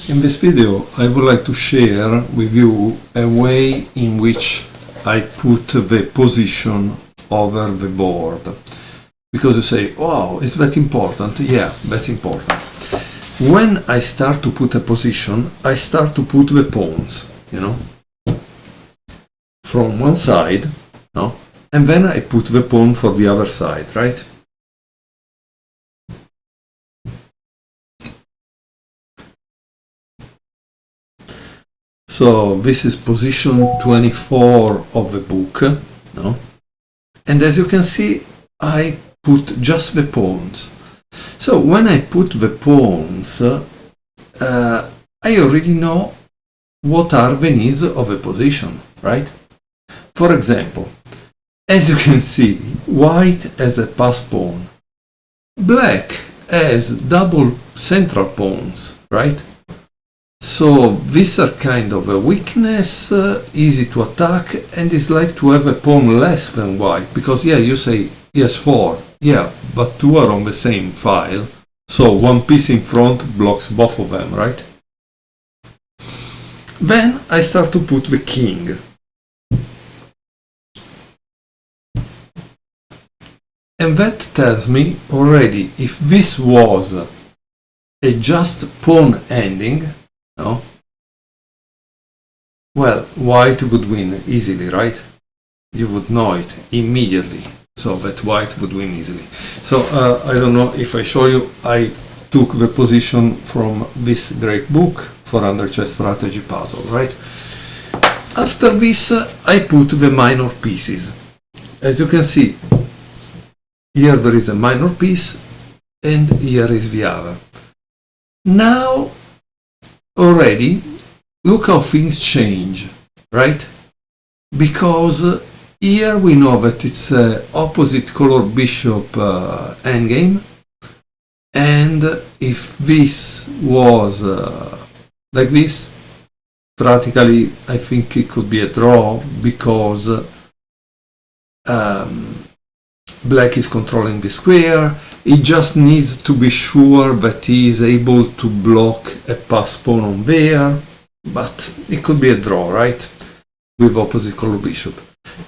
In this video I would like to share with you a way in which I put the position over the board. Because you say, wow, is that important? Yeah, that's important. When I start to put a position, I start to put the pawns, from one side, and then I put the pawn for the other side, right? So this is position 24 of the book, and as you can see, I put just the pawns. So when I put the pawns, I already know what are the needs of a position, right? For example, as you can see, white has a pass pawn, black has double central pawns, right? So these are kind of a weakness, easy to attack, and it's like to have a pawn less than white, because you say he has 4, but 2 are on the same file, so one piece in front blocks both of them, right? Then I start to put the king. And that tells me already if this was a just pawn ending, well, white would win easily, right? You would know it immediately, so that white would win easily. So I don't know if I show you, I took the position from this great book, 400 Chess Strategy Puzzle, right? After this, I put the minor pieces. As you can see, here there is a minor piece, and here is the other. Now, already, look how things change, right? Because here we know that it's opposite color bishop endgame, and if this was like this, practically I think it could be a draw, because black is controlling the square. He just needs to be sure that he is able to block a pass pawn on there, but it could be a draw, right? With opposite color bishop.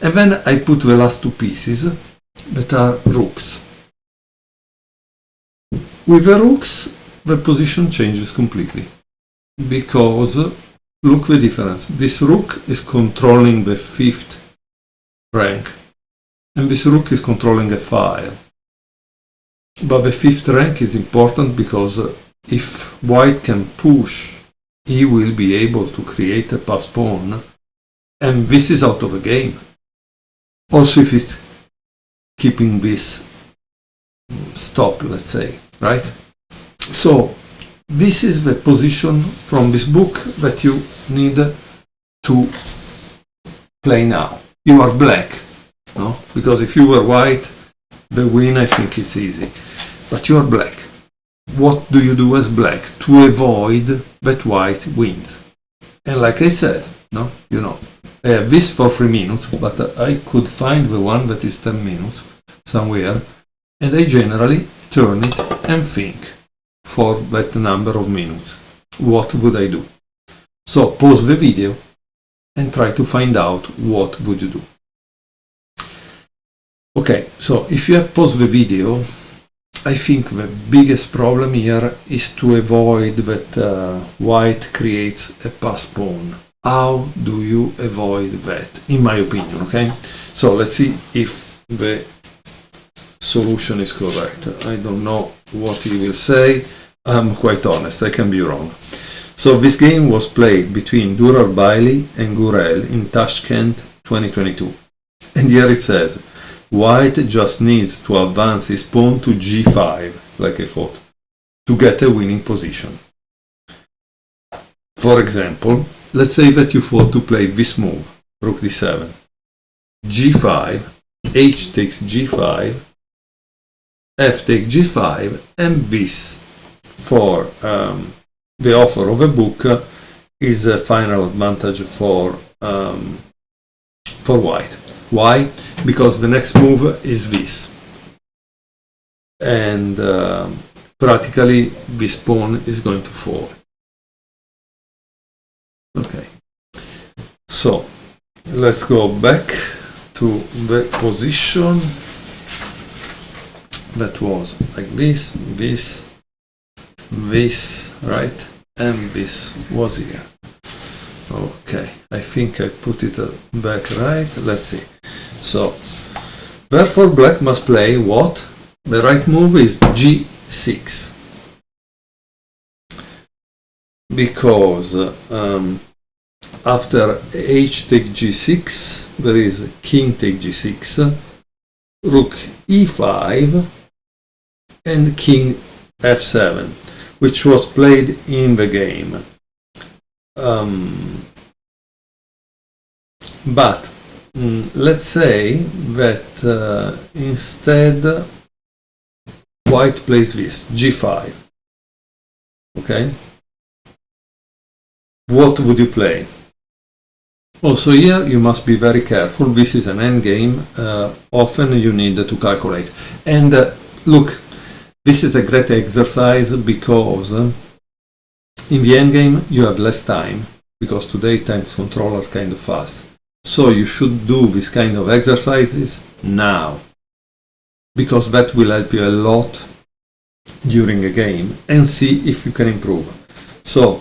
And then I put the last 2 pieces that are rooks. With the rooks, the position changes completely, because look the difference. This rook is controlling the 5th rank, and this rook is controlling a file. But the 5th rank is important because if white can push, he will be able to create a pass pawn, and this is out of the game. Also if it's keeping this stop, let's say, right? So this is the position from this book that you need to play now. You are black, because if you were white, the win, I think, is easy. But you are black. What do you do as black to avoid that white wins? And like I said, I have this for 3 minutes, but I could find the one that is 10 minutes somewhere, and I generally turn it and think for that number of minutes. What would I do? So pause the video and try to find out what would you do. Okay, so if you have paused the video, I think the biggest problem here is to avoid that white creates a pass pawn. How do you avoid that, in my opinion, okay? So let's see if the solution is correct. I don't know what he will say. I'm quite honest, I can be wrong. So this game was played between Durar Bailey and Gurel in Tashkent 2022. And here it says, white just needs to advance his pawn to g5, like I thought, to get a winning position. For example, let's say that you thought to play this move, rook d7, g5, h takes g5, f takes g5, and this, for the author of a book, is a final advantage for white. Why? Because the next move is this, and practically this pawn is going to fall. Okay, so let's go back to the position that was like this, right? And this was here. Okay, I think I put it back right. Let's see. So, therefore black must play what? The right move is g6. Because after h take g6, there is king take g6, rook e5, and king f7, which was played in the game. But let's say that instead white plays this, g5. Okay? What would you play? Also here you must be very careful. This is an endgame. Often you need to calculate. And look, this is a great exercise because in the endgame you have less time, because today time control are kind of fast. So you should do this kind of exercises now, because that will help you a lot during a game, and see if you can improve. So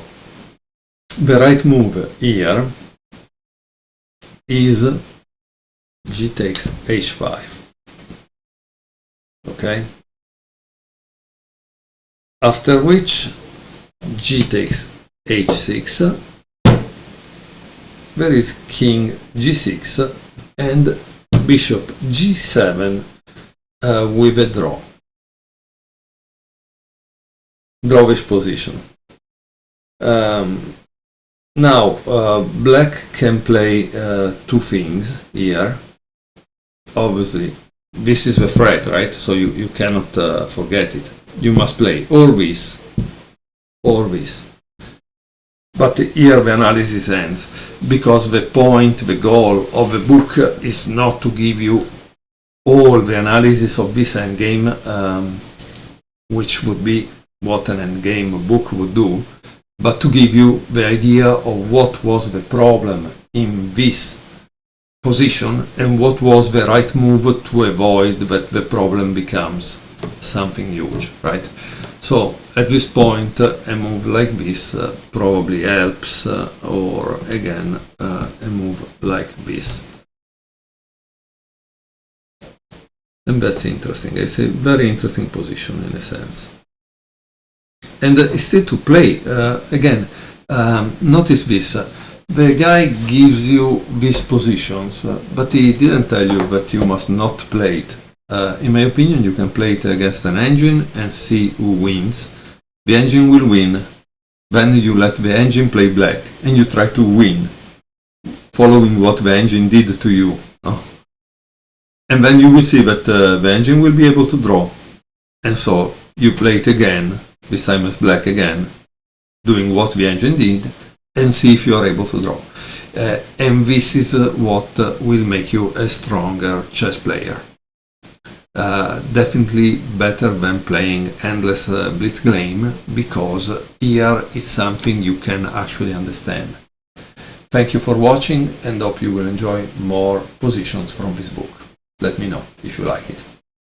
the right move here is g takes h5. Okay? After which g takes h6, there is king g6 and bishop g7 with a drawish position. Now black can play two things here. Obviously this is the threat, right? So you cannot forget it. You must play or this or this. But here the analysis ends, because the point, the goal of the book is not to give you all the analysis of this endgame, which would be what an endgame book would do, but to give you the idea of what was the problem in this position and what was the right move to avoid that the problem becomes something huge, right? So at this point a move like this probably helps, or again a move like this. And that's interesting. It's a very interesting position in a sense. And still to play, again, notice this. The guy gives you these positions, but he didn't tell you that you must not play it. In my opinion, you can play it against an engine and see who wins. The engine will win, then you let the engine play black, and you try to win, following what the engine did to you. And then you will see that the engine will be able to draw. And so you play it again, this time as black again, doing what the engine did, and see if you are able to draw. And this is what will make you a stronger chess player. Definitely better than playing endless blitz game, because here it's something you can actually understand. Thank you for watching, and hope you will enjoy more positions from this book. Let me know if you like it.